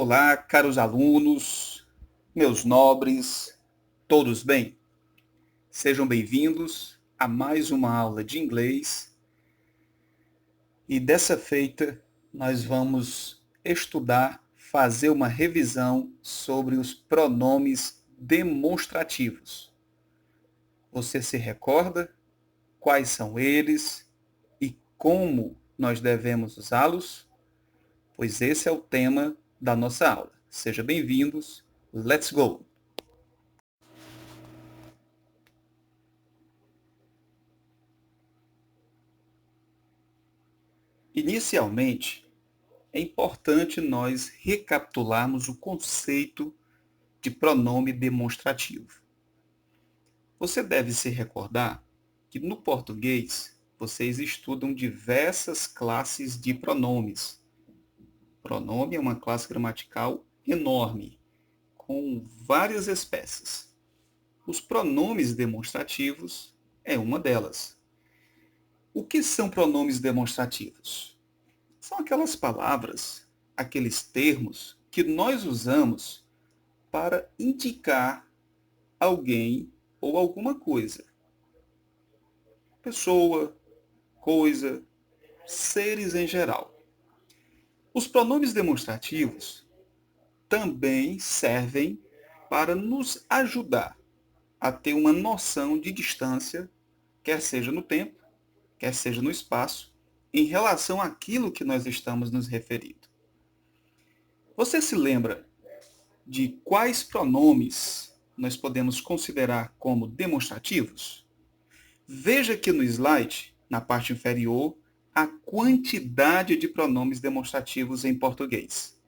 Olá, caros alunos, meus nobres, todos bem? Sejam bem-vindos a mais uma aula de inglês. E dessa feita, nós vamos estudar, fazer uma revisão sobre os pronomes demonstrativos. Você se recorda quais são eles e como nós devemos usá-los? Pois esse é o tema da nossa aula. Sejam bem-vindos. Let's go! Inicialmente, é importante nós recapitularmos o conceito de pronome demonstrativo. Você deve se recordar que no português vocês estudam diversas classes de pronomes. Pronome é uma classe gramatical enorme, com várias espécies. Os pronomes demonstrativos é uma delas. O que são pronomes demonstrativos? São aquelas palavras, aqueles termos que nós usamos para indicar alguém ou alguma coisa. Pessoa, coisa, seres em geral. Os pronomes demonstrativos também servem para nos ajudar a ter uma noção de distância, quer seja no tempo, quer seja no espaço, em relação àquilo que nós estamos nos referindo. Você se lembra de quais pronomes nós podemos considerar como demonstrativos? Veja aqui no slide, na parte inferior, a quantidade de pronomes demonstrativos em português.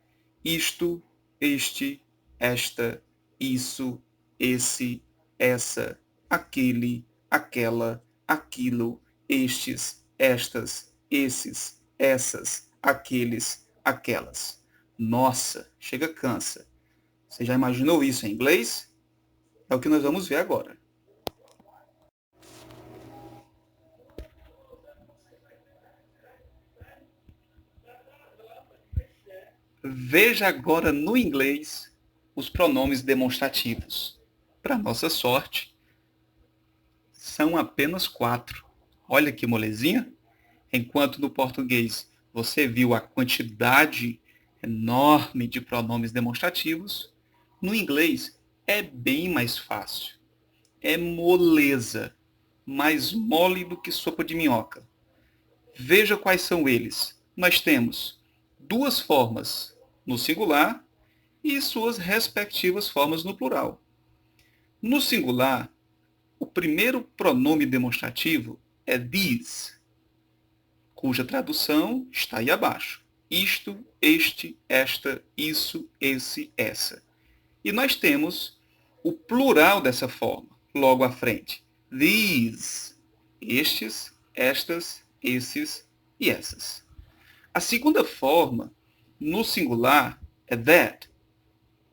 Isto, este, esta, isso, esse, essa, aquele, aquela, aquilo, estes, estas, esses, essas, aqueles, aquelas. Nossa, chega cansa. Você já imaginou isso em inglês? É o que nós vamos ver agora. Veja agora no inglês os pronomes demonstrativos. Para nossa sorte, são apenas 4. Olha que molezinha. Enquanto no português você viu a quantidade enorme de pronomes demonstrativos, no inglês é bem mais fácil. É moleza, mais mole do que sopa de minhoca. Veja quais são eles. Nós temos 2 formas no singular e suas respectivas formas no plural. No singular, o primeiro pronome demonstrativo é these, cuja tradução está aí abaixo. Isto, este, esta, isso, esse, essa. E nós temos o plural dessa forma, logo à frente. These, estes, estas, esses e essas. A segunda forma, no singular, é that,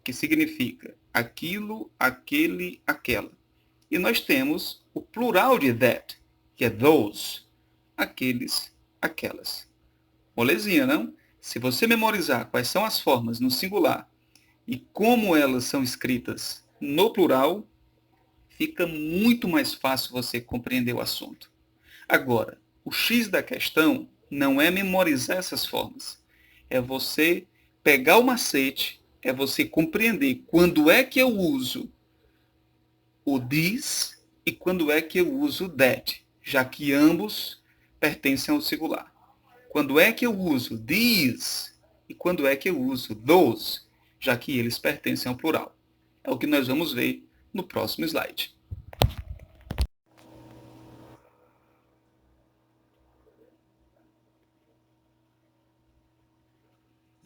que significa aquilo, aquele, aquela. E nós temos o plural de that, que é those, aqueles, aquelas. Molezinha, não? Se você memorizar quais são as formas no singular e como elas são escritas no plural, fica muito mais fácil você compreender o assunto. Agora, o X da questão não é memorizar essas formas. É você pegar o macete, é você compreender quando é que eu uso o this e quando é que eu uso o that, já que ambos pertencem ao singular. Quando é que eu uso these e quando é que eu uso those, já que eles pertencem ao plural. É o que nós vamos ver no próximo slide.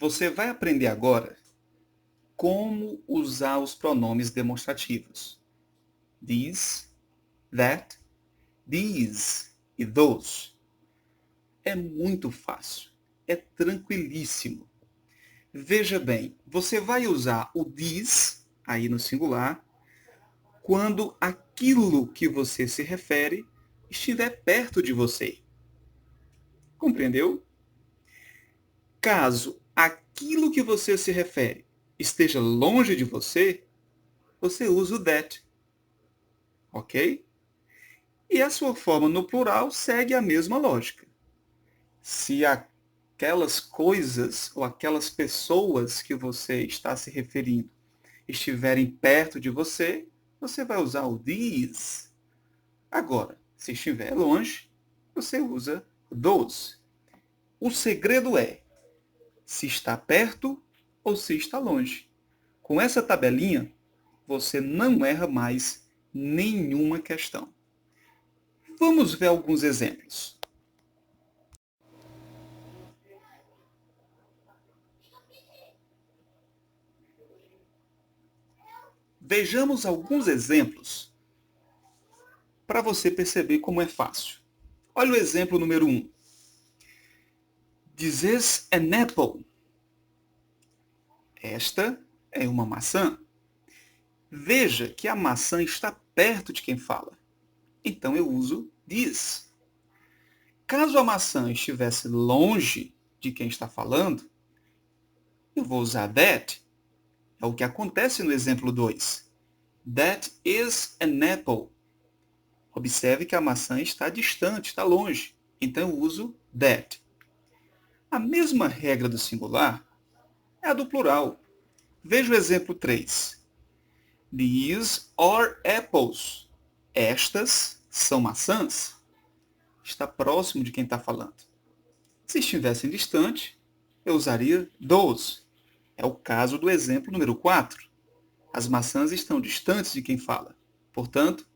Você vai aprender agora como usar os pronomes demonstrativos. These, that, these e those. É muito fácil, é tranquilíssimo. Veja bem, você vai usar o these, aí no singular, quando aquilo que você se refere estiver perto de você. Compreendeu? Caso aquilo que você se refere esteja longe de você, você usa o that. Ok? E a sua forma no plural segue a mesma lógica. Se aquelas coisas ou aquelas pessoas que você está se referindo estiverem perto de você, você vai usar o these. Agora, se estiver longe, você usa those. O segredo é se está perto ou se está longe. Com essa tabelinha, você não erra mais nenhuma questão. Vamos ver alguns exemplos. Vejamos alguns exemplos para você perceber como é fácil. Olha o exemplo número 1. This is an apple. Esta é uma maçã. Veja que a maçã está perto de quem fala. Então eu uso this. Caso a maçã estivesse longe de quem está falando, eu vou usar that. É o que acontece no exemplo 2. That is an apple. Observe que a maçã está distante, está longe. Então eu uso that. A mesma regra do singular é a do plural. Veja o exemplo 3. These are apples. Estas são maçãs. Está próximo de quem está falando. Se estivessem distante, eu usaria those. É o caso do exemplo número 4. As maçãs estão distantes de quem fala. Portanto,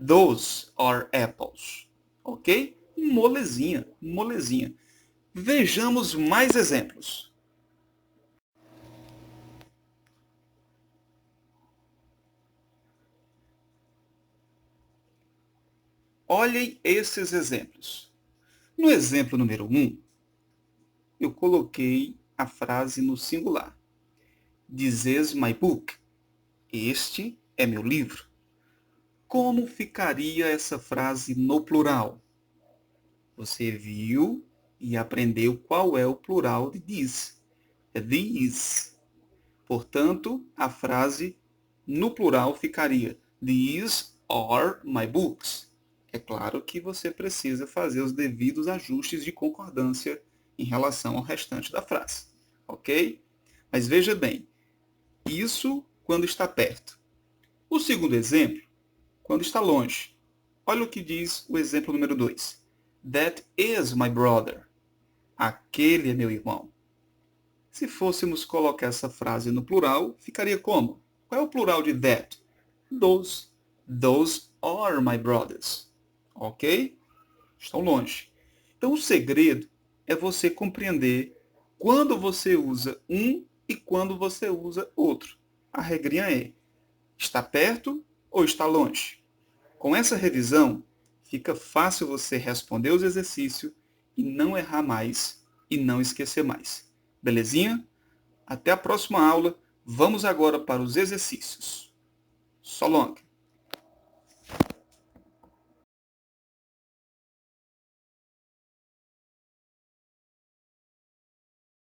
those are apples. Ok? Molezinha, molezinha. Vejamos mais exemplos. Olhem esses exemplos. No exemplo número 1, eu coloquei a frase no singular. This is my book. Este é meu livro. Como ficaria essa frase no plural? Você viu e aprendeu qual é o plural de this. É these. Portanto, a frase no plural ficaria These are my books. É claro que você precisa fazer os devidos ajustes de concordância em relação ao restante da frase. Ok? Mas veja bem, isso quando está perto. O segundo exemplo, quando está longe. Olha o que diz o exemplo número 2. That is my brother. Aquele é meu irmão. Se fôssemos colocar essa frase no plural, ficaria como? Qual é o plural de that? Those. Those are my brothers. Ok? Estão longe. Então, o segredo é você compreender quando você usa um e quando você usa outro. A regrinha é, está perto ou está longe? Com essa revisão, fica fácil você responder os exercícios e não errar mais e não esquecer mais. Belezinha? Até a próxima aula. Vamos agora para os exercícios. So long!